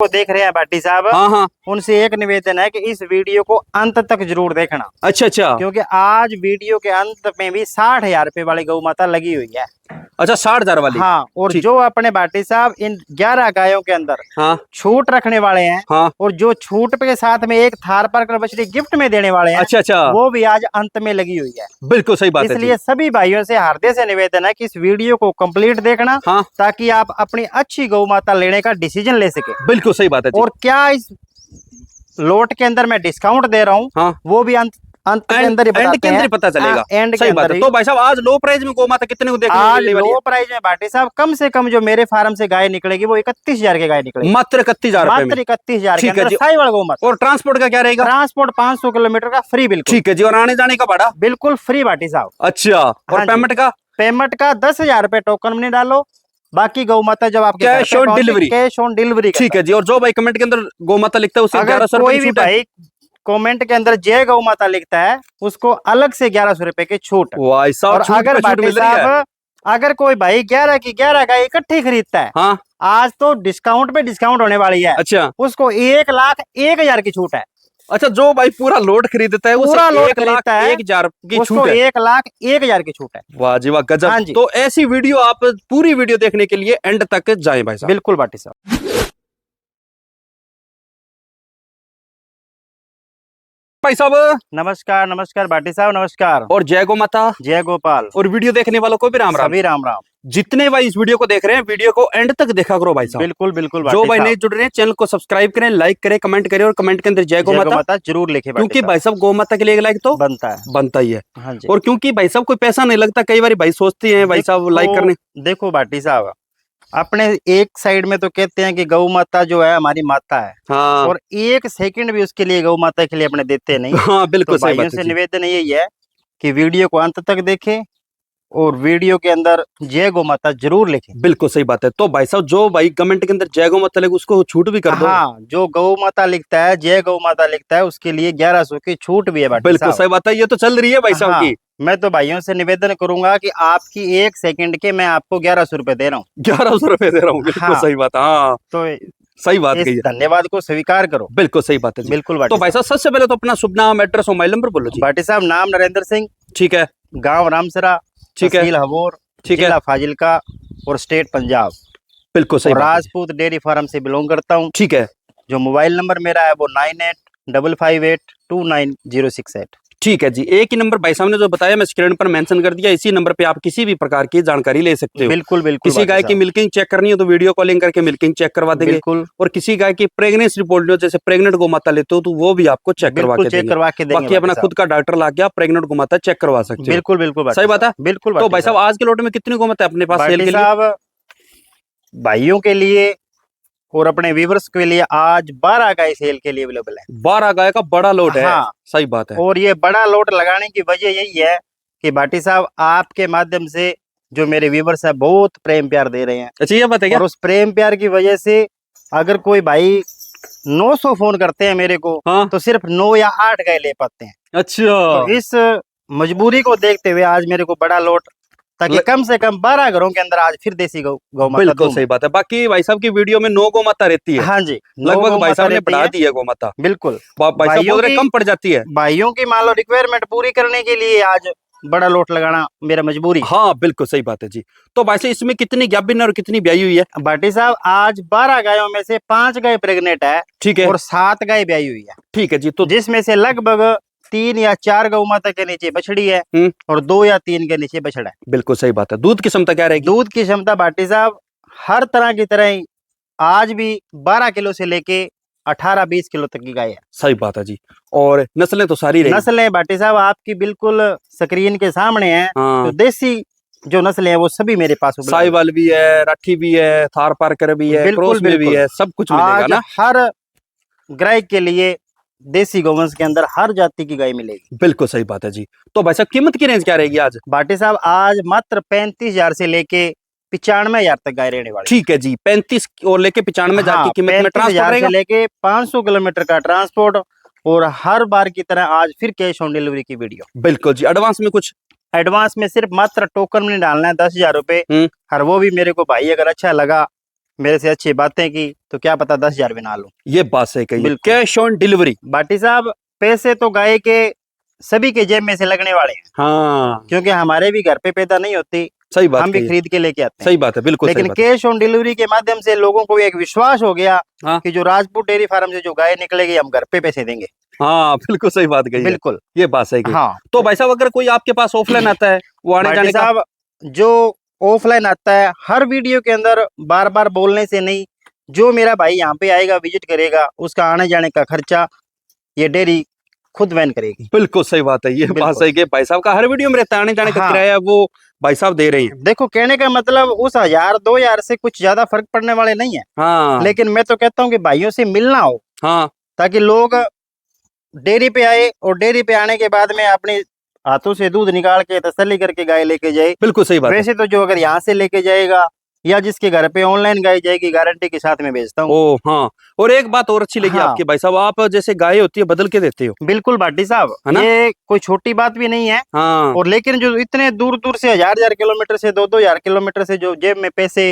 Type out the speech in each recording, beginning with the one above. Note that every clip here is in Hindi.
को देख रहे हैं भाटी साहब, हाँ हाँ, उनसे एक निवेदन है कि इस वीडियो को अंत तक जरूर देखना। अच्छा अच्छा क्योंकि आज वीडियो के अंत में भी 60,000 रुपए वाली गौ माता लगी हुई है। अच्छा, 60,000 वाली। हाँ, और ठीक। जो अपने भाटी साहब इन 11 गायों के अंदर हाँ छूट रखने वाले हैं, हाँ, और जो छूट के साथ में एक थार पर बछड़ी गिफ्ट में देने वाले हैं, अच्छा अच्छा, वो भी आज अंत में लगी हुई है। बिल्कुल सही बात है इसलिए जी। सभी भाइयों से हार्दिक से निवेदन है कि इस वीडियो को कंप्लीट देखना, हाँ, ताकि आप अपनी अच्छी गौ माता लेने का डिसीजन ले सके। बिल्कुल सही बात है जी। और क्या इस लोट के अंदर मैं डिस्काउंट दे रहा हूँ, हाँ, वो भी अंत के अंदर ही एंड के बताते अंदर हैं। ही पता चलेगा। एंड के सही बात अंदर है। ही। तो भाई साहब, आज लो प्राइस में गौ माता कितने को देखने को आज मिलने वाली है? लो प्राइस में भाटी साहब कम से कम जो मेरे फार्म से गाय निकलेगी वो 31,000 की गाय निकलेगी। मात्र 31,000 रुपए में। मात्र 31,000 के ठीक है अंदर जी। साहिवाल गौ माता। और ट्रांसपोर्ट का क्या रहेगा? ट्रांसपोर्ट 500 किलोमीटर का फ्री, बिल्कुल ठीक है जी। और आने जाने का भाड़ा? बिल्कुल फ्री भाटी साहब। अच्छा। और हाँ जी। पेमेंट का? पेमेंट का 10,000 रुपए टोकन में डालो, बाकी गौ माता जब आपके घर कैश पे ऑन पहुंचे, डिलीवरी। Cash on delivery. ठीक है जी। और जो भाई कमेंट के अंदर गौ माता लिखता है उसे अगर 1100 कोई रुपए भी छूट है। भाई कमेंट के अंदर जय गौ माता लिखता है, उसको अलग से 1100 रुपए की छूट। भाई साहब, और छूट अगर पे छूट भाटी मिल रही है। साहब, अगर कोई भाई 11 की 11 गाय इकट्ठी खरीदता है, हाँ, आज तो डिस्काउंट पे डिस्काउंट होने वाली है, अच्छा उसको 1,01,000 की छूट है। अच्छा। जो भाई पूरा लोड खरीदता है उसे पूरा लोड 1,01,000 की उसको छूट है। 1,01,000 की छूट है। वाह जी वाह, हाँ गजब। जी। तो ऐसी वीडियो आप पूरी वीडियो देखने के लिए एंड तक जाएं भाई साहब। बिल्कुल भाटी साहब। भाई साहब, नमस्कार नमस्कार भाटी साहब, नमस्कार। और जय गो माता। जय गोपाल। और वीडियो देखने वालों को भी राम राम। सभी राम राम। जितने भाई इस वीडियो को देख रहे हैं, वीडियो को एंड तक देखा करो भाई साहब। बिल्कुल बिल्कुल जो भाटी भाई नहीं साहब। जुड़ रहे हैं, चैनल को सब्सक्राइब करें, लाइक करें, कमेंट करें, और कमेंट के अंदर जय गो जय गौ माता माता जरूर लिखे भाटी क्योंकि साहब। भाई साहब गौ माता के लिए एक लाइक तो बनता है। बनता ही है। हाँ जी। और क्योंकि भाई साहब कोई पैसा नहीं लगता, कई बार भाई सोचते हैं भाई साहब लाइक करने। देखो भाटी साहब, अपने एक साइड में तो कहते हैं कि गौ माता जो है हमारी माता है, हाँ और एक सेकंड भी उसके लिए गौ माता के लिए अपने देते नहीं। हाँ, बिल्कुल तो सही भाइयों बात से है जी। निवेदन यही है कि वीडियो को अंत तक देखें, और वीडियो के अंदर जय गौ माता जरूर लिखें। बिल्कुल सही बात है। तो भाई साहब, जो भाई कमेंट के अंदर जय गौ माता लिखे उसको छूट भी कर दो। हाँ, जो गौ माता लिखता है, जय गौ माता लिखता है, उसके लिए 1100 की छूट भी है भाटी बिल्कुल साहब। सही बात है। ये तो चल रही है भाई साहब हाँ, की। मैं तो भाइयों से निवेदन करूंगा कि आपकी एक सेकंड के मैं आपको 1100 रुपए दे रहा हूँ। 1100 रुपए दे रहा हूँ। बिल्कुल हाँ। सही बात है। हाँ, तो सही बात इस कही है। धन्यवाद को स्वीकार करो। बिल्कुल सही बात है जी। बिल्कुल तो भाटी भाई साहब, सबसे पहले तो अपना शुभ नाम, एड्रेस और मोबाइल नंबर बोलो जी। भाटी साहब, नाम नरेंद्र सिंह, ठीक है, गांव रामसरा, ठीक है, तहसील हबोर, ठीक है। जिला फाजिलका, और स्टेट पंजाब, बिल्कुल सही और बात है। राजपूत डेयरी फार्म से बिलोंग करता हूँ। ठीक है, जो मोबाइल नंबर मेरा है वो 9855829068। ठीक है जी। एक ही नंबर भाई साहब ने जो बताया मैं स्क्रीन पर मेंशन कर दिया, इसी नंबर पे आप किसी भी प्रकार की जानकारी ले सकते हो। बिल्कुल बिल्कुल किसी गाय की मिल्किंग चेक करनी हो तो वीडियो कॉलिंग करके मिल्किंग चेक करवा देंगे। बिल्कुल और किसी गाय की प्रेगनेंसी रिपोर्ट लो, जैसे प्रेग्नेंट गौ माता लेते हो तो वो भी आपको चेक करवा बिल्कुल के चेक देंगे। करवा के देंगे बाकी अपना खुद का डॉक्टर ला के आप प्रेग्नेंट गौ माता चेक करवा सकते हो। बिल्कुल बिल्कुल सही बात है। बिल्कुल तो भाई साहब, आज के लोट में कितनी गौ माता है अपने पास सेल के भाटी लिए? साहब, भाइयों के लिए और अपने व्यूवर्स के लिए आज 12 गाय सेल के लिए अवेलेबल है। 12 गाय का बड़ा लोट है। हाँ। सही बात है। और ये बड़ा लोट लगाने की वजह यही है कि भाटी साहब आपके माध्यम से जो मेरे व्यूवर्स है बहुत प्रेम प्यार दे रहे हैं। अच्छा, ये बात है क्या? और उस प्रेम प्यार की वजह से अगर कोई भाई 900 फोन करते हैं मेरे को, हाँ, तो सिर्फ 9 या 8 गाय ले पाते हैं। अच्छा। तो इस मजबूरी को देखते हुए आज मेरे को बड़ा लोट, ताकि कम से कम 12 घरों के अंदर आज फिर देसी गौ माता बिल्कुल दूं। सही बात है। बाकी भाई साहब की वीडियो में 9 गौ माता रहती है। हाँ जी, 9 लगभग गौ भाई माता साहब ने रहती बढ़ा है। दी है गौ माता। बिल्कुल। भाई साहब भाइयों बोल रहे की कम पड़ जाती है। भाइयों की मान लो रिक्वायरमेंट पूरी करने के लिए आज बड़ा लोट लगाना मेरा मजबूरी। हाँ, बिल्कुल सही बात है जी। तो भाई साहब, इसमें कितनी गैबिन और कितनी ब्याई हुई है? भाटी साहब, आज 12 गायों में से 5 गाय प्रेग्नेंट है, ठीक है, और 7 गाय ब्याई हुई है। ठीक है जी। तो जिसमें से लगभग 3 या 4 गौ माता के नीचे बछड़ी है, और 2 या 3 के नीचे बछड़ा है। बिल्कुल सही बात है। दूध की क्षमता क्या रहेगी? दूध की क्षमता भाटी साहब हर तरह की तरह ही आज भी 12 किलो से लेके 18-20 किलो तक की गाय है। सही बात है जी। और नस्लें तो सारी रहेगी। नस्लें भाटी साहब आपकी बिल्कुल स्क्रीन के सामने है। हाँ, तो देसी जो नस्लें हैं वो सभी मेरे पास उपलब्ध है। साहिवाल भी है, राठी भी है, थार पारकर भी है, बिल्कुल क्रॉस में भी बिल्कुल। है, सब कुछ मिलेगा आज ना। हर ग्राहक के लिए देसी गौवंश के अंदर हर जाति की गाय मिलेगी। बिल्कुल सही बात है जी। तो भाई साहब, कीमत की रेंज क्या रहेगी आज? भाटी साहब, आज मात्र 35,000 से लेके 95,000 तक गाय रहने वाली। ठीक है जी। 35 और लेके 95 हजार की कीमत में ट्रांसपोर्ट 35,000 रहेगा। से लेके 500 किलोमीटर का ट्रांसपोर्ट, और हर बार की तरह आज फिर कैश ऑन डिलीवरी की वीडियो। बिल्कुल जी। एडवांस में कुछ? एडवांस में सिर्फ मात्र टोकन में डालना है 10,000 रुपए। और वो भी मेरे को भाई अगर अच्छा लगा मेरे से अच्छी बातें की तो क्या पता 10,000 भी ना लूं। ये बात सही कही, बिल्कुल। Cash on delivery. बाटी साहब पैसे तो गाय के सभी के जेब में से लगने वाले हैं, हाँ क्योंकि हमारे भी घर पे पैदा नहीं होती, सही बात हम भी कही है। खरीद के लेके आते हैं। सही बात है, बिल्कुल सही लेकिन बात है। कैश ऑन डिलीवरी के माध्यम से लोगों को एक विश्वास हो गया हाँ। कि जो राजपूत डेयरी फार्म से जो गाय निकलेगी हम घर पे पैसे देंगे। हाँ बिल्कुल सही बात कही है। बिल्कुल। ये बात सही कही। हाँ तो भाई साहब अगर कोई आपके पास ऑफलाइन आता है, वो आने भाटी जाने का, साहब जो ऑफलाइन आता है हर वीडियो के अंदर बार बार बोलने से नहीं, जो मेरा भाई यहाँ पे आएगा विजिट करेगा उसका आने जाने का खर्चा ये डेयरी खुद वहन करेगी। बिल्कुल सही बात है। ये बात बिल्कुल। सही है, भाई साहब का हर वीडियो में रहता है, आने जाने का हाँ। किराया वो भाई साहब दे रहे हैं। देखो कहने का मतलब उस 1,000-2,000 से कुछ ज्यादा फर्क पड़ने वाले नहीं है, हाँ लेकिन मैं तो कहता हूँ कि भाइयों से मिलना हो, हाँ ताकि लोग डेयरी पे आए और डेयरी पे आने के बाद में अपने हाथों से दूध निकाल के तसल्ली करके गाय लेके जाए। बिल्कुल सही बात है। वैसे तो जो अगर यहाँ से लेके जाएगा या जिसके घर पे ऑनलाइन गाय जाएगी गारंटी के साथ में भेजता हूँ। ओ हाँ, और एक बात और अच्छी लगी हाँ। आपकी भाई साहब, आप जैसे गाय होती है बदल के देते हो। बिल्कुल भाटी साहब, है ना? ये कोई छोटी बात भी नहीं है। हाँ और लेकिन जो इतने दूर दूर से 1,000 किलोमीटर से 2,000 किलोमीटर से जो जेब में पैसे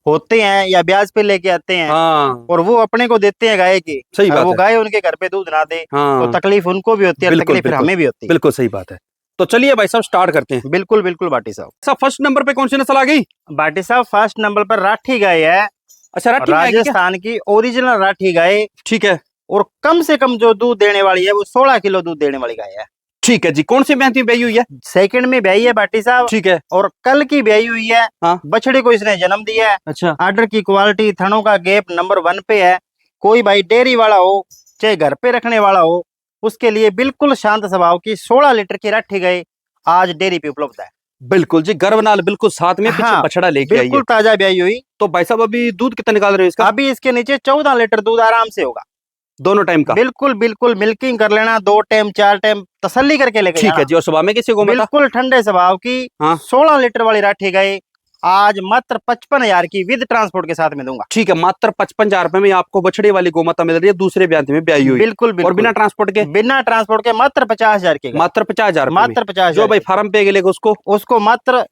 होते हैं या ब्याज पे लेके आते हैं हाँ और वो अपने को देते हैं गाय की, सही और बात वो है। गाय उनके घर पे दूध ना दे तो हाँ तकलीफ उनको भी होती है और बिल्कुल, तकलीफ फिर बिल्कुल। हमें भी होती है। बिल्कुल सही बात है। तो चलिए भाई साहब स्टार्ट करते हैं। बिल्कुल बिल्कुल भाटी साहब। साहब फर्स्ट नंबर पे कौन सी नस्ल आ गई? भाटी साहब फर्स्ट नंबर पर राठी गाय है, अच्छा राठी में आएगी क्या? राजस्थान की ओरिजिनल राठी गाय, ठीक है और कम से कम जो दूध देने वाली है वो 16 किलो दूध देने वाली गाय है। ठीक है जी। कौन सी ब्याह ब्याई हुई है? सेकंड में ब्याई है भाटी साहब, ठीक है। और कल की ब्याई हुई है। हाँ। बछड़े को इसने जन्म दिया है। अच्छा आर्डर की क्वालिटी, थनों का गैप नंबर 1 पे है। कोई भाई डेयरी वाला हो चाहे घर पे रखने वाला हो, उसके लिए बिल्कुल शांत स्वभाव की 16 लीटर की राठी गाय आज डेयरी पे उपलब्ध है। बिल्कुल जी, गर्व नाल बिल्कुल साथ में पीछे हाँ, बछड़ा लेके आई है। बिल्कुल ताजा ब्याई हुई। तो भाई साहब अभी दूध कितना निकाल रहे हो इसका? अभी इसके नीचे 14 लीटर दूध आराम से होगा। दोनों टाइम का? बिल्कुल बिल्कुल मिल्किंग कर लेना, 2 टाइम 4 टाइम तसल्ली करके लेके ठीक जाना। है जी। और सुबह में किसी को बिल्कुल ठंडे स्वभाव की हाँ। 16 लीटर वाली राठी गाय आज मात्र 55,000 की विद ट्रांसपोर्ट के साथ में दूंगा। ठीक है, मात्र 55,000 रुपए में आपको बछड़े वाली गोमाता मिल रही है, दूसरे ब्याह में ब्याई हुई। बिल्कुल बिल्कुल। और बिना ट्रांसपोर्ट के? बिना ट्रांसपोर्ट के मात्र 50,000 के गाय। मात्र 50,000 मात्र 50,000 जो भाई फार्म पे गेले उसको? उसको मात्र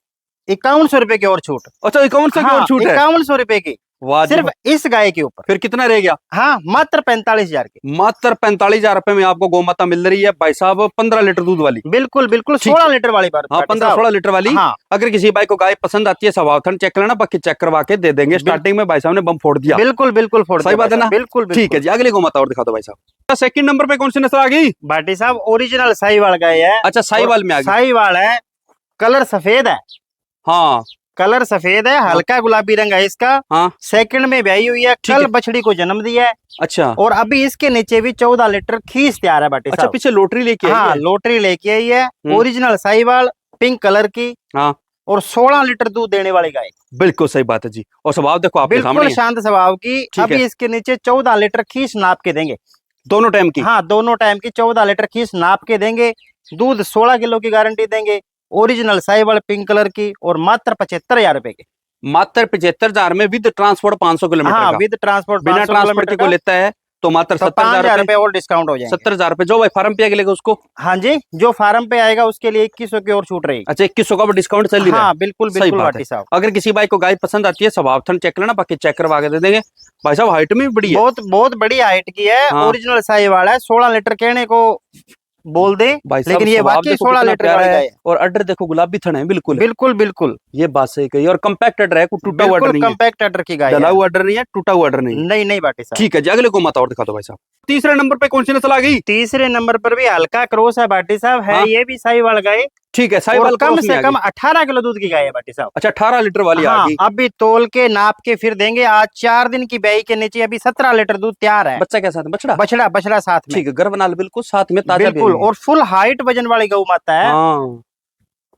5100 रुपए की और छूट। अच्छा 5100 की और छूट है? 5100 रुपए की वाह जी सिर्फ वाह। इस गाय के ऊपर। फिर कितना रह गया? हाँ मात्र 45,000 की। मात्र 45,000 रुपए में आपको गोमाता मिल रही है भाई साहब, 15 लीटर दूध वाली। बिल्कुल बिल्कुल ठीक। 16 लीटर वाली बात। हाँ 15-16 लीटर वाली। हाँ अगर किसी भाई को गाय पसंद आती है, स्वभावथन चेक लेना, बाकी चेक करवा के दे देंगे। स्टार्टिंग में भाई साहब ने बम फोड़ दिया। बिल्कुल बिल्कुल फोड़ सही दिया बात है भाई ना? साहब, बिल्कुल ठीक है जी, अगली गोमाता और दिखा दो भाई साहब। सेकंड नंबर पे कौन सी नस्ल आ गई? भाटी साहब ओरिजिनल साहिवाल गाय है। अच्छा साहिवाल में आ गई। साहिवाल है, कलर सफेद है। हाँ कलर सफेद है, हल्का गुलाबी रंग है इसका। हाँ सेकंड में ब्याई हुई है, ठीक कल है। बछड़ी को जन्म दिया है। अच्छा और अभी इसके नीचे भी 14 लीटर खींच तैयार है भाटी अच्छा, साहब। पीछे लोटरी लेके आई हाँ है। लोटरी लेके आई है, ओरिजिनल साहिवाल पिंक कलर की। हाँ और 16 लीटर दूध देने वाली गाय। बिल्कुल सही बात है जी। और स्वभाव देखो आपके सामने बिल्कुल है। शांत स्वभाव की। ठीक अभी है। इसके नीचे 14 लीटर खींच नाप के देंगे। दोनों टाइम की? हाँ दोनों टाइम की 14 लीटर खींच नाप के देंगे। दूध 16 किलो की गारंटी देंगे। ओरिजिनल साहिवाल पिंक कलर की और मात्र 75,000 रुपए की। मात्र 75,000 में विद ट्रांसपोर्ट 500 किलोमीटर हाँ का। विद ट्रांसपोर्ट बिना 500 ट्रांसपोर्ट किलोमीटर के का। को लेता है तो मात्र तो 70,000 5,000 रुपए। रुपए और डिस्काउंट हो जाएंगे। 70,000 रुपए जो भाई फार्म पे आगे लेगा उसको? हाँ जी, जो फार्म पे आएगा उसके लिए 2100 की और छूट रहेगी। अच्छा 2100 का डिस्काउंट चल रहा है। हाँ बिल्कुल सही बिल्कुल बात है। भाटी साहब। अगर किसी भाई को गाय पसंद आती है, स्वभावथन चेक लेना, बाकी चेक करवा के दे देंगे। भाई साहब हाइट में भी बड़ी है। बहुत बहुत बड़ी हाइट की है। हाँ। ओरिजिनल साहिवाल है। 16 लीटर कहने को बोल दे, भाई साहब लेकिन ये स्वभाव वाकई देखो 16 कितना लीटर प्यारा वाली है। गाय है। और अड्डर देखो गुलाबी थन है बिल्कुल। बिल्कुल बिल्कुल ये बात सही कही। और कम्पैक्ट अड्डर है, कोई टूटा हुआ अड्डर बिल्कुल नहीं है। कम्पैक्ट अडर की गाय डला है। हुआ अड्डर नहीं है, टूटा हुआ अड्डर नहीं है। नहीं नहीं भाटी साहब। ठीक है जी, अगले को मत और दिखा दो भाई साहब। तीसरे नंबर पे कौन सी नस्ल आ गई? तीसरे नंबर पर भी हल्का क्रॉस है भाटी साहब, है हाँ। ये भी साहिवाल गाय। ठीक है, साहिवाल और कम क्रॉस में से आ कम गई। 18 किलो दूध की गाय है भाटी साहब। अच्छा 18 लीटर वाली आ हाँ गई। अभी तोल के नाप के फिर देंगे। आज 4 दिन की ब्याई के नीचे अभी 17 लीटर दूध तैयार है। बच्चा क्या साथ में? बछड़ा? बछड़ा बछड़ा साथ में। ठीक है, गर्भ नाल बिल्कुल साथ में ताजा बिल्कुल, ब्याई है। और फुल हाइट वजन वाली गौ माता है। हाँ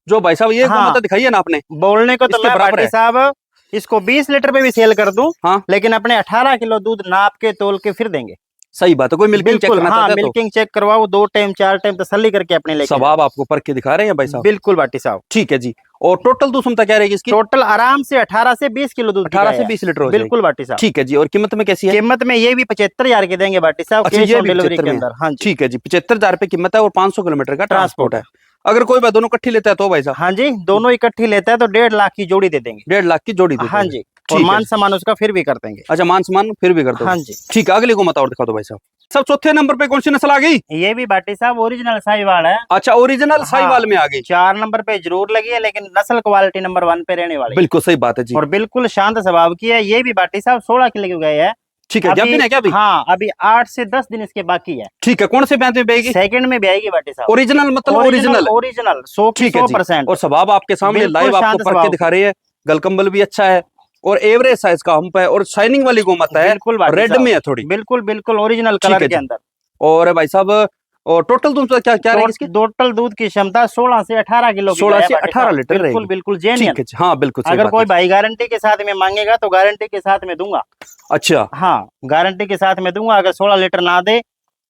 जो भाई साहब ये हाँ। गोमाता दिखाई है ना आपने, बोलने को तो इसके मैं बराबर भाटी है। साहब इसको 20 लीटर पे भी सेल कर दूं, हाँ लेकिन अपने 18 किलो दूध नाप के तोल के फिर देंगे। सही बात है। कोई मिल्किंग चेक बिल्कुल करना हाँ, चाहता है तो मिल्किंग चेक करवाओ, 2 टाइम 4 टाइम तसल्ली करके अपने लेके स्वभाव आपको परख के दिखा रहे हैं भाई जाओ। साहब। बिल्कुल भाटी साहब। ठीक है जी। और टोटल दूध क्षमता क्या रहेगी इसकी? टोटल आराम से 18 से 20 किलो दूध की 18 गाय से है। 20 लीटर हो जाएगी। बिल्कुल भाटी साहब। ठीक है जी। और कीमत में कैसी है? कीमत में ये भी 75,000 के देंगे भाटी साहब, अच्छा, कैश ये ऑन भी डिलीवरी 75 के में? अंदर। हाँ जी ठीक है जी, 75,000 रुपए कीमत है और 500 किलोमीटर का ट्रांसपोर्ट है। अगर कोई भाई दोनों इकट्ठी लेता है तो भाई साहब? हाँ जी, दोनों इकट्ठी लेता है तो 1.5 लाख की जोड़ी दे देंगे। 1.5 लाख की जोड़ी देते हाँ हैं। जी और ठीक है। मान सम्मान उसका फिर भी कर देंगे। अच्छा, मान सम्मान फिर भी कर दो। हाँ जी। ठीक है, अगली को मत और दिखा दो भाई साहब। सब चौथे नंबर पे कौन सी नस्ल आ गई? ये भी भाटी साहब ओरिजिनल साहिवाल है। अच्छा, ओरिजिनल साहिवाल में आ गई। 4 नंबर पे जरूर लगी है, लेकिन नस्ल क्वालिटी नंबर 1 पे रहने वाली है। बिल्कुल सही बात है जी। और बिल्कुल शांत स्वभाव की है। ये भी भाटी साहब 16 किलो की गए है। ठीक है, क्या अभी है क्या अभी? हाँ, अभी 8 से 10 दिन इसके बाकी है। ठीक है, कौन से ब्याह में बेगी? सेकंड में भी आएगी भाटी साहब। ओरिजिनल मतलब ओरिजिनल। ओरिजिनल 100 की ठीक है जी। 100%। और स्वभाव आपके सामने बिल्कुल लाइव आपको शांत परख के स्वभाव दिखा रही है। गलकंबल भी अच्छा है और एवरेज साइज का हम्प है और शाइनिंग वाली गोमाता है। बिल्कुल भाटी रेड साहब। में है थोड़ी। बिल्कुल बिल्कुल ओरिजिनल ठीक है कलर के जी। अंदर। और भाई साहब, और टोटल दूध क्या क्या रहेगी इसकी? टोटल दूध की क्षमता 16 से 18 किलो की 16 है से भाटी 18 साहब। लीटर बिल्कुल रहेगी। बिल्कुल ठीक जेन्युइन। है जी, हाँ बिल्कुल सही अगर बात कोई है। भाई गारंटी के साथ में मांगेगा तो गारंटी के साथ में दूंगा। अच्छा, हाँ, गारंटी के साथ में दूंगा। अगर 16 लीटर ना दे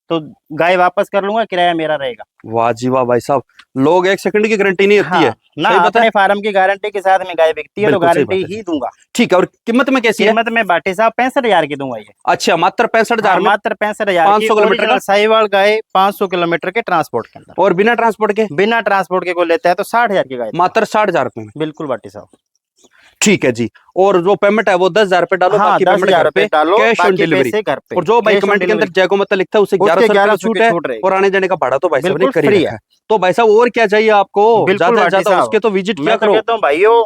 तो गाय वापस कर लूंगा, किराया मेरा रहेगा। वाह जी वाह भाई साहब, लोग 1 सेकंड की गारंटी नहीं होती है। ना, सही बात है। अपने फार्म की गारंटी के साथ में गाय बिकती है तो बिल्कुल सही बात गारंटी है। ही दूंगा। ठीक है, और कीमत में कैसी है? कीमत में भाटी साहब 65,000 की दूंगा ये। अच्छा, मात्र 65,000 में मात्र 65,000 की 500 किलोमीटर ओरिजिनल का? साहिवाल गाय 500 किलोमीटर के ट्रांसपोर्ट के अंदर। और बिना ट्रांसपोर्ट के बिना ट्रांसपोर्ट के को लेता है तो 60,000 की गाय दूंगा। मात्र 60,000 रुपए में। बिल्कुल भाटी साहब। ठीक है जी। और जो पेमेंट है वो 10,000 रुपए डालो, हाँ, बाकी पेमेंट 10,000 घर पे, रुपए डालो, कैश ऑन बाकी डिलीवरी। पैसे घर पे। और जो भाई कैश ऑन कमेंट के अंदर डिलीवरी। जय गोमाता लिखता है उसे उसके 1100 रुपए 1100 छूट की है। छूट रहेगी। और आने जाने का भाड़ा तो भाई साहब ने बिल्कुल कर ही फ्री रखा है। है। तो भाई साहब और क्या चाहिए आपको? बिल्कुल ज्यादा से भाटी ज्यादा साहब। उसके तो विजिट किया मैं तो करो। कहता हूँ भाइयों,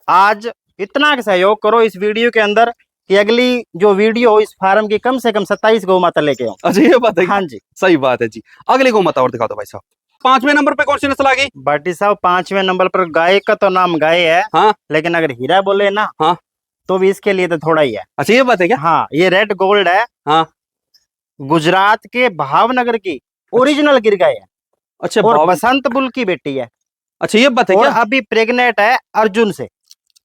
आज इतना सहयोग करो इस वीडियो के अंदर कि अगली जो वीडियो हो इस फार्म की कम से कम 27 गौ माता लेके आओ। अच्छा, ये बात है। हाँ जी। सही बात है जी। अगली गोमाता और दिखा दो भाई साहब। 5वें नंबर पे कौन सी नस्ल आ गई? भाटी साहब 5वें नंबर पर गाय का तो नाम गाय है। हाँ लेकिन अगर हीरा बोले ना, हाँ। तो भी इसके लिए तो थोड़ा ही है। अच्छा, ये बात है क्या? हाँ, ये रेड गोल्ड है। हाँ। गुजरात के भावनगर की ओरिजिनल गिर गाय है। अच्छा, और बसंत बुल की बेटी है। अच्छा, ये बात है और क्या? अभी प्रेग्नेंट है अर्जुन से।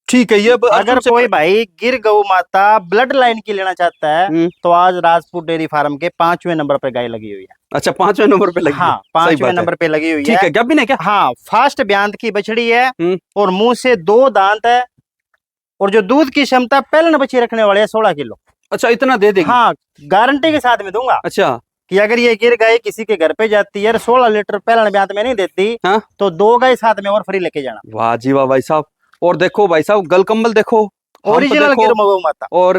ठीक है, ये अगर कोई भाई गिर गौ माता ब्लड लाइन की लेना चाहता है तो आज राजपूत डेयरी फार्म के 5वें नंबर पे गाय लगी हुई है। अच्छा, 5वें नंबर पे लगी है। हाँ, सही 5वें बात है। नंबर पे लगी हुई ठीक है। है, क्या भी नहीं क्या? हाँ, फास्ट ब्यांत की बछड़ी है। हम्म। और मुंह से 2 दांत है। और जो दूध की क्षमता पहले बच्चे रखने वाले है 16 किलो। अच्छा, इतना दे देगी? हाँ, गारंटी के साथ में दूंगा। अच्छा, कि अगर ये गिर गाय किसी के घर पे जाती है 16 लीटर पहले ब्यांत में नहीं देती, हाँ? तो 2 गाय साथ में और फ्री लेके जाना। वाह जी वाह भाई साहब। और देखो भाई साहब, गलकंबल देखो, ओरिजिनल गिर गौ माता। और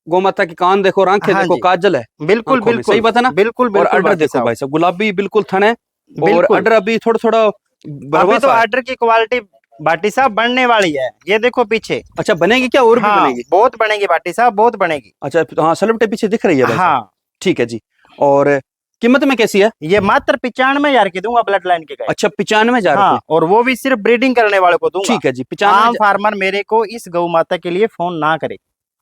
गोमाता की कान देखो, आंखें हाँ देखो, जी। काजल है बिल्कुल आंखों में। बिल्कुल सही बात है ना? बिल्कुल और बिल्कुल अडर भाटी देखो साहब। भाई साहब, गुलाबी बिल्कुल थन है। और बिल्कुल। अडर अभी थोड़ा थोड़ा अभी भरवा तो सा है। आर्डर की क्वालिटी भाटी साहब बढ़ने वाली है। ये देखो पीछे। अच्छा, बनेगी क्या? और भी हाँ, बनेगी? बहुत बनेगी भाटी साहब, बहुत बनेगी। अच्छा, हाँ, सलवटे पीछे दिख रही है भाई साहब। हाँ, ठीक है जी। और कीमत में कैसी है? ये मात्र 95,000 की दूंगा ब्लड लाइन के गाय। अच्छा, 95,000 हाँ, रुपए। और वो भी सिर्फ ब्रीडिंग करने वाले को दूंगा। ठीक है जी, आम 95,000। फार्मर मेरे को इस गौ माता के लिए फोन ना करे।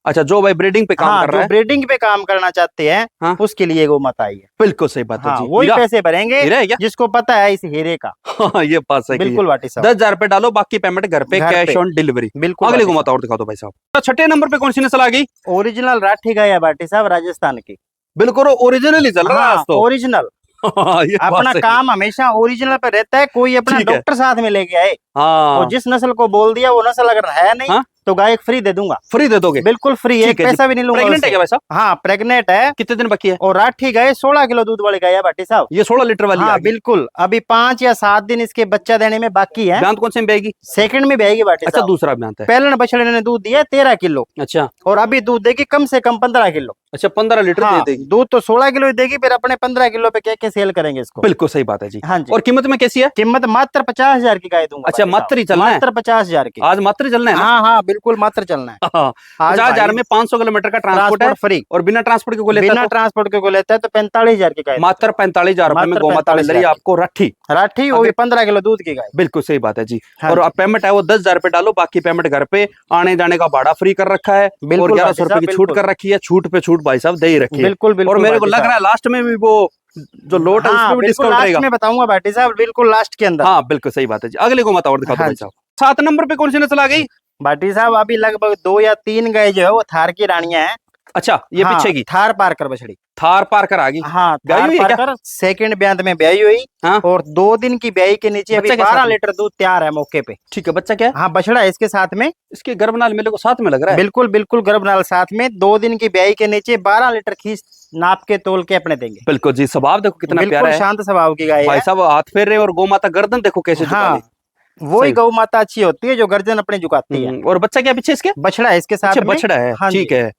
अच्छा, जो भाई ब्रीडिंग पे काम हाँ, कर रहा जो है। ब्रीडिंग पे काम करना चाहते हैं हाँ? उसके लिए गौ माता आई है। बिल्कुल सही बात है हाँ, जी। वही हीरा? पैसे भरेंगे हीरा है क्या? जिसको पता है इस हीरे का। हाँ, ये बात सही है। बिल्कुल भाटी साहब। 10,000 रुपए डालो, बाकी पेमेंट घर पे, घर कैश पे। On delivery. बिल्कुल अगले भाटी घुमाता और दिखा दो भाई साहब। तो 6ठे नंबर पे कौन सी नस्ल आ गई? साहब। ओरिजिनल राठी गाय है भाटी साहब, राजस्थान की। बिल्कुल ओरिजिनल ही चल रहा है आज हाँ, तो। ओरिजिनल। हाँ, ये बात अपना सही है। काम हमेशा ओरिजिनल पे रहता है। कोई अपना ठीक है। डॉक्टर साथ में लेके आए हाँ, और जिस नस्ल को बोल दिया वो नस्ल अगर है नहीं, हाँ? तो गाय फ्री दे दूंगा। फ्री दे दोगे? बिल्कुल फ्री, एक ठीक है जी। पैसा भी नहीं लूंगा प्रेग्नेंट है उससे। क्या भाई साहब? हाँ, प्रेग्नेंट है। कितने दिन बाकी है? और राठी गाय 16 किलो दूध वाली गाय है भाटी साहब। ये 16 लीटर वाली आ हाँ गई। बिल्कुल, अभी 5 या 7 दिन इसके बच्चा देने में बाकी है। ब्यांत कौन से में बेगी? सेकंड में भी आएगी भाटी अच्छा, साहब। दूसरा ब्यांत है। पहले बछड़े ने दूध दिया 13 किलो। अच्छा और अभी दूध देगी कम से कम 15 किलो। अच्छा, 15 लीटर हाँ, दे देगी। दूध तो 16 किलो ही देगी, फिर अपने 15 किलो पे क्या सेल करेंगे इसको। बिल्कुल सही बात है जी। हाँ जी। और कीमत में कैसी है? कीमत मात्र 50,000 की गाय दूंगा। अच्छा, भाटी साहब। मात्र ही चलना है? मात्र 50,000 की। आज मात्र चलना है ना? हाँ हाँ, बिल्कुल मात्र चलना है। हाँ, आज 50,000 भाई में 500 किलोमीटर का ट्रांसपोर्ट है। फ्री। और बिना ट्रांसपोर्ट के को लेता बिना है ट्रांसपोर्ट के को लेता है तो 45,000 की गाय। मात्र 45,000 रुपए में मात्र गोमाता मिल रही है 45,000 आपको राठी। राठी, वो भी 15 किलो दूध की गाय। बिल्कुल सही बात है जी। हाँ और जी। अब पेमेंट है वो 10,000 रुपए डालो, बाकी पेमेंट घर पे, आने जाने का भाड़ा फ्री कर रखा है। और बिल्कुल 1100 रुपए भाटी की साहब, छूट बिल्कुल। कर रखी है। छूट पे छूट भाई साहब दे ही रखी है। बिल्कुल बिल्कुल। और मेरे को भाटी लग साहब। रहा है लास्ट में भी वो जो लोट है हाँ, उसमें भी बिल्कुल डिस्काउंट लास्ट रहेगा। में बताऊंगा भाटी साहब, बिल्कुल लास्ट के अंदर। हाँ बिल्कुल सही बात है जी। अगले को मत और दिखा दो हाँ भाई जी। साहब। 7 नंबर पे कौन सी नस्ल आ गई? भाटी साहब अभी लगभग 2 या 3 गाय जो है वो थार की रानियां हैं। अच्छा, ये हाँ, पीछे की थार पारकर बछड़ी। थार पारकर आ गई। हाँ, ब्याई थार हुई है क्या? पारकर सेकंड ब्यांत में ब्याई हुई। हाँ? और 2 दिन की ब्याई के नीचे अभी बच्चा के 12 साथ में? लीटर दूध तैयार है मौके पे। ठीक है, बच्चा क्या है? हाँ, बछड़ा है इसके साथ में। इसके गर्भनाल मेले को साथ में लग रहा है। बिल्कुल बिल्कुल, गर्भनाल साथ में। 2 दिन की ब्याई के नीचे 12 लीटर खींच नाप के तोल के अपने देंगे। बिल्कुल जी। स्वभाव देखो कितना प्यारा बिल्कुल है शांत स्वभाव की गाय भाई है। साहब। हाथ फेर रहे और गौ माता गर्दन देखो कैसे झुका हाँ, ली। वही सही। गौ माता अच्छी होती है जो गर्दन अपने झुकाती है। और बच्चा क्या पीछे इसके? बछड़ा है इसके साथ अच्छा में। बछड़ा है, हाँ ठीक जी। है।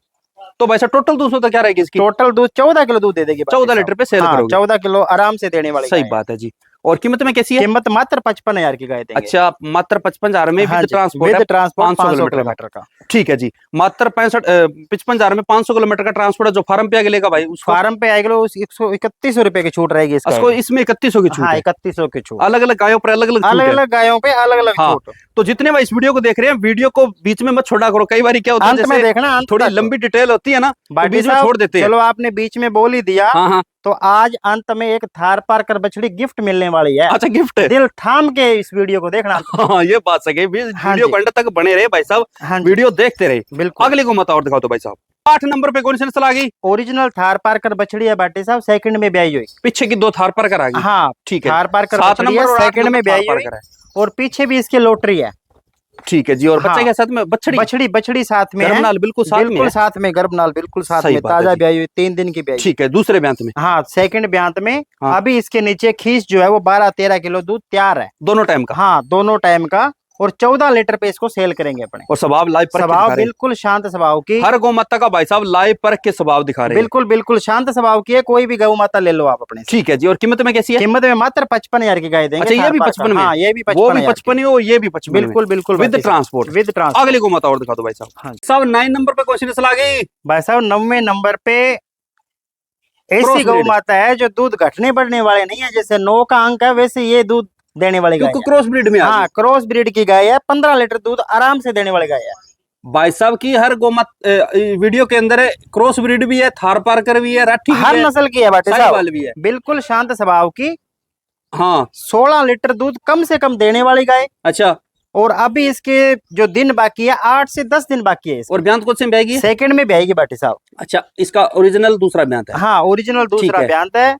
तो भाई साहब टोटल दूध तो क्या रहेगी इसकी? टोटल दूध 14 किलो दूध दे देगी। 14 लीटर पे सेल करोगे? 14 किलो आराम से देने वाली सही गाय है। बात है जी। और कीमत में कैसी है? कीमत मात्र 55,000 की गाय देंगे। अच्छा मात्र 55,000 में हाँ विद जी, ट्रांसपोर्ट है, विद ट्रांसपोर्ट 500 500 किलोमीटर किलोमीटर का। ठीक है जी। मात्र 55,000 में 500 किलोमीटर का ट्रांसपोर्ट है। जो फार्म पे आगे लेगा भाई उसको फार्म पे आएगा 131 रुपए की छूट रहेगी इसका। उसको इसमें 3100 की छूट हाँ है। 3100 की छूट। अलग अलग गायों पर अलग अलग छूट अलग है। अलग गायों पे अलग अलग हाँ छूट। तो जितने भाई इस वीडियो को देख रहे हैं, वीडियो को बीच में मत छोड़ा करो। कई बार क्या होता है अंत में जैसे देखना, अंत थोड़ी तक। लंबी डिटेल होती है ना, तो बाटी बीच में साहब, छोड़ देते हैं। चलो आपने बीच में बोल ही दिया। हाँ हाँ। तो आज अंत में एक थार पारकर बछड़ी गिफ्ट मिलने वाली है। अच्छा गिफ्ट है। दिल थाम के इस वीडियो को देखना। हाँ ये बात सही है। हाँ वीडियो जी। को अंत तक बने रहे भाई साहब, हाँ जी, वीडियो देखते रहे। बिल्कुल। अगले को मत और दिखाओ तो भाई साहब। 8 नंबर पे कौन सी नस्ल आ गई? ओरिजिनल थार पारकर बछड़ी है बाटी साहब, सेकंड में ब्याई हुई। पीछे की 2 थार पर आ गई। हाँ ठीक है। थार पारकर 7 बछड़ी है, नंबर और 8 सेकंड नंबर में थार ब्याई हुई। पारकर है। और पीछे भी इसकी लोटरी है। ठीक है जी। और बच्चे हाँ। के साथ में बछड़ी बछड़ी साथ में है। गर्भनाल बिल्कुल साथ में है। बिल्कुल साथ में गर्भनाल बिल्कुल साथ सही में, बात है ताजा जी। ब्याई हुई, 3 दिन की ब्याई। ठीक है दूसरे ब्यांत में। हाँ सेकंड ब्यांत में। हाँ। अभी इसके नीचे खींच जो है वो 12-13 किलो दूध तैयार है। दोनों टाइम का। हाँ दोनों टाइम का। और 14 लीटर पे इसको सेल करेंगे अपने। और स्वभाव लाइव पर स्वभाव बिल्कुल शांत स्वभाव की। हर गौ माता का भाई साहब लाइव पर के स्वभाव दिखा रहे हैं। बिल्कुल बिल्कुल शांत स्वभाव की है। कोई भी गौ माता ले लो आप अपने से। ठीक है जी। और कीमत में कैसी है? कीमत में मात्र 55,000 की गाय देंगे। अच्छा ये भी थार 55 में? हाँ ये भी वो भी 55,000 की। 55 और ये भी 55 बिल्कुल बिल्कुल विद बाटी साहब, ट्रांसपोर्ट। With transport. अगले को मत और दिखा दो भाई साहब। हाँ। साहब 9 नंबर पे क्वेश्चन नस्ल आ गई भाई साहब 9वें नंबर पे ऐसी Cross गौ breed। माता है जो दूध घटने बढ़ने वाले नहीं है। जैसे 9 का अंक है वैसे ये दूध देने वाली गाय क्योंकि है। क्रॉस ब्रीड में आ हाँ गई। क्रॉस ब्रीड की गाय है। 15 लीटर दूध आराम से देने वाली गाय है। भाई साहब की हर वीडियो के अंदर है क्रॉस ब्रीड भी है, थार पारकर भी है, राठी भी हर है, नस्ल की है बाटी साहिवाल साहब। भी है। बिल्कुल शांत स्वभाव की। हाँ 16 लीटर दूध कम से कम देने वाली गाय। अच्छा। और अभी इसके जो दिन बाकी है 8 से 10 दिन बाकी है। और ब्यांत कौन से में आएगी? सेकंड में ब्याएगी बाटी साहब। अच्छा इसका ओरिजिनल दूसरा ब्यांत है। हाँ ओरिजिनल दूसरा है। ब्यांत है।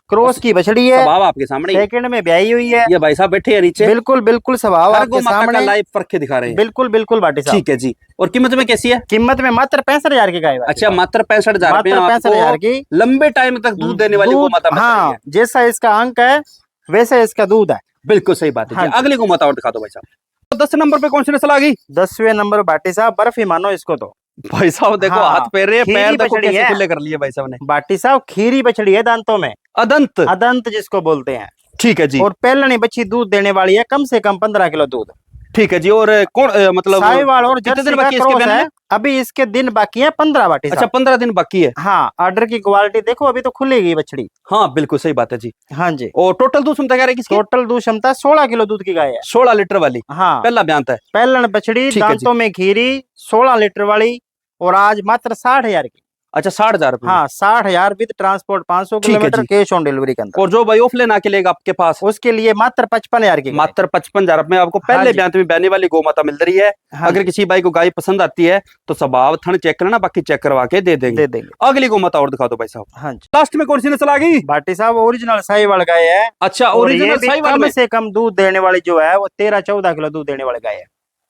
क्रॉस की बछड़ी है। स्वभाव आपके सामने ही। सेकंड में ब्याई हुई है। ये भाई साहब बैठे हैं नीचे। बिल्कुल बिल्कुल स्वभाव हर गौ आपके माता का सामने। लाइव परख के दिखा रहे हैं। बिल्कुल बिल्कुल बाटी साहब। ठीक है जी। और कीमत में कैसी है? कीमत में मात्र 65,000 की गाय है बाटी अच्छा साहब। मात्र 65,000 मात्र रुपए 65,000 की। लंबे टाइम तक दूध देने वाली गौ दूध, माता मिल रही हाँ है। जैसा इसका अंक है वैसे इसका दूध है। बिल्कुल सही बात है हाँ जी। जी। अगली गौ माता और दिखा दो भाई साहब। तो 10 नंबर पे कौन सी नस्ल आ गई? 10वें नंबर बाटी साहब बर्फ ही मानो इसको तो। भाई साहब देखो हाँ, हाथ पैर रहे, खीरी पैर देखो बछड़ी कैसे है। खुले कर लिए भाई साहब ने। बाटी साहब खीरी बछड़ी है दांतों में। अदंत। अदंत जिसको बोलते हैं। ठीक है जी। और पहलनी बच्ची दूध देने वाली है कम से कम 15 किलो दूध। ठीक है जी। और कौन मतलब साहिवाल और कितने जर्सी दिन का बाकी है इसके क्रॉस बैन है। में? अभी इसके दिन बाकी है 15 बाटी अच्छा साहब। 15 दिन बाकी है। हाँ ऑर्डर की क्वालिटी देखो अभी तो खुलेगी बछड़ी। हाँ बिल्कुल सही बात है जी। हाँ जी। और टोटल दूध क्षमता क्या रहेगी इसकी? टोटल दूध क्षमता 16 किलो दूध की गाय है। 16 लीटर वाली हाँ पहला ब्यांत है। पहलन बछड़ी ठीक है जी। दांतों में खीरी 16 लीटर वाली। और आज मात्र 60,000 की। अच्छा 60,000 रुपए। हाँ 60,000 विद ट्रांसपोर्ट 500 ठीक है किलोमीटर जी। कैश ऑन डिलीवरी के अंदर। और जो भाई ऑफलाइन आके लेगा आपके पास उसके लिए मात्र 55,000 की। मात्र 55,000 में आपको हाँ पहले जी। ब्यांत में बहने वाली गौ माता मिल रही है। हाँ अगर जी, किसी भाई को गाय पसंद आती है तो स्वभाव थन चेक करना, बाकी चेक करवा के दे देंगे। दे देंगे। अगली गौ माता और दिखा दो भाई साहब। हाँ जी। लास्ट में कौन सी नस्ल आ गई? भाटी साहब ओरिजिनल साहिवाल गाय है। अच्छा और ये ओरिजिनल भी साहिवाल कम में। से कम दूध देने वाली जो है वो 13-14 किलो दूध देने वाली गाय है।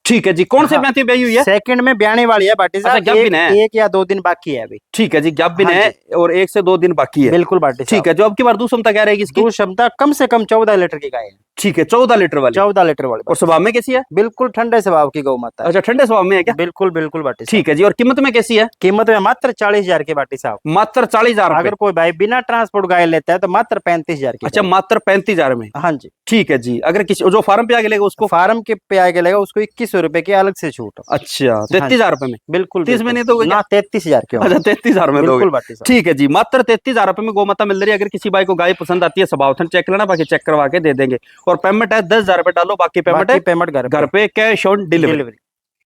ठीक है जी। कौन से हाँ। ब्यांत में ब्याई हुई है? सेकंड में ब्याने वाली है बाटी अच्छा, साहब। गैप भी है। एक या 2 दिन बाकी है अभी। ठीक है जी। गैप भी हाँ है और 1 से 2 दिन बाकी है। बिल्कुल बाटी साहब। ठीक है। जो अब की बार दूध क्षमता क्या रहेगी इसकी? दूध क्षमता कम से कम 14 लीटर की गाय है। ठीक है 14 लीटर वाली। 14 लीटर वाली। और स्वभाव में कैसी है? बिल्कुल ठंडे स्वभाव की गौ माता है। अच्छा ठंडे स्वभाव में है क्या? बिल्कुल बिल्कुल बाटी साहब। ठीक है जी। और कीमत में कैसी है? कीमत में मात्र 40,000 की बाटी साहब। मात्र 40,000 अगर कोई भाई बिना ट्रांसपोर्ट गाय लेता है तो मात्र 35,000 की। अच्छा मात्र 35,000 में। हाँ जी। ठीक है जी। अगर किसी जो फार्म पे आगे लेगा उसको? फार्म के पे आगे लगेगा उसको 2100 रुपए की अलग से छूट। अच्छा 33,000 रुपए में। बिल्कुल 30 में नहीं दोगे क्या? ना 33,000 क्यों? अच्छा 33,000 में दोगे। बिल्कुल बाटी साहब। ठीक है जी। मात्र 33,000 रुपए में गौ माता मिल रही है। अगर किसी भाई को गाय पसंद आती है स्वभावथन चेक लेना, बाकी चेक करवा के दे देंगे। और पेमेंट है 10,000 रुपए डालो, बाकी पेमेंट है पेमेंट घर पे cash on delivery. Delivery.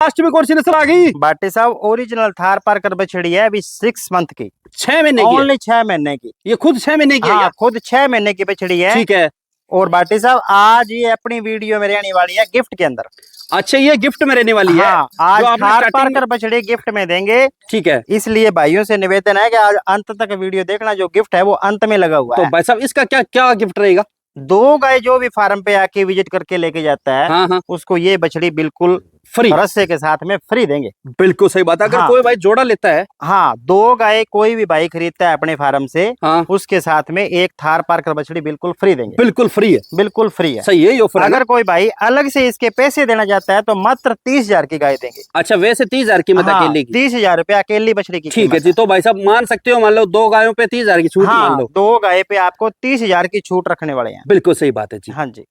Last में कौन सी नस्ल आ गई? बाटी साहब ओरिजिनल थार पारकर बछड़ी है अभी 6 मंथ की। 6 महीने की है। ओनली 6 महीने की। ये खुद 6 महीने की है हाँ क्या? खुद 6 महीने की बछड़ी है। ठीक है। और बाटी साहब आज ये अपनी वीडियो में रहने वाली है गिफ्ट के अंदर। अच्छा ये गिफ्ट में रहने वाली है। हाँ आज जो आपने थार starting पारकर बछड़ी गिफ्ट में देंगे। ठीक है। इसलिए भाइयों से निवेदन है कि आज अंत तक वीडियो देखना। जो गिफ्ट है वो अंत में लगा हुआ तो है। भाई साहब इसका क्या क्या गिफ्ट रहेगा? 2 गाय जो भी फार्म पे आके विजिट करके लेके जाता है हाँ हाँ। उसको ये बछड़ी बिल्कुल फ्री, रस्से के साथ में फ्री देंगे। बिल्कुल सही बात है। अगर हाँ। कोई भाई जोड़ा लेता है, हाँ, 2 गाय कोई भी भाई खरीदता है अपने फार्म से, हाँ, उसके साथ में एक थार पार्कर बछड़ी बिल्कुल फ्री देंगे। बिल्कुल फ्री है, बिल्कुल फ्री है। सही है ये ऑफर है ना? अगर कोई भाई अलग से इसके पैसे देना चाहता है तो मात्र 30,000 की गाय देंगे। अच्छा, वैसे 30,000 कीमत हाँ, अकेले की? 30,000 रुपया अकेली बछड़ी की ठीक है कीमत जी। तो भाई साहब मान सकते हो, मान लो 2 गायों पे 30,000 की छूट मान हाँ, लो। 2 गाय पे आपको 30,000 की छूट रखने वाले हैं। बिल्कुल सही बात है जी। हाँ जी,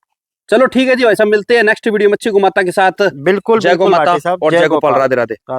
चलो ठीक है जी भाई साहब, मिलते हैं नेक्स्ट वीडियो में अच्छी गौ माता के साथ। बिल्कुल जय गौ बिल्कुल माता भाटी साहब, और जय जय गोपाल, गोपाल। राधे राधे। राधे।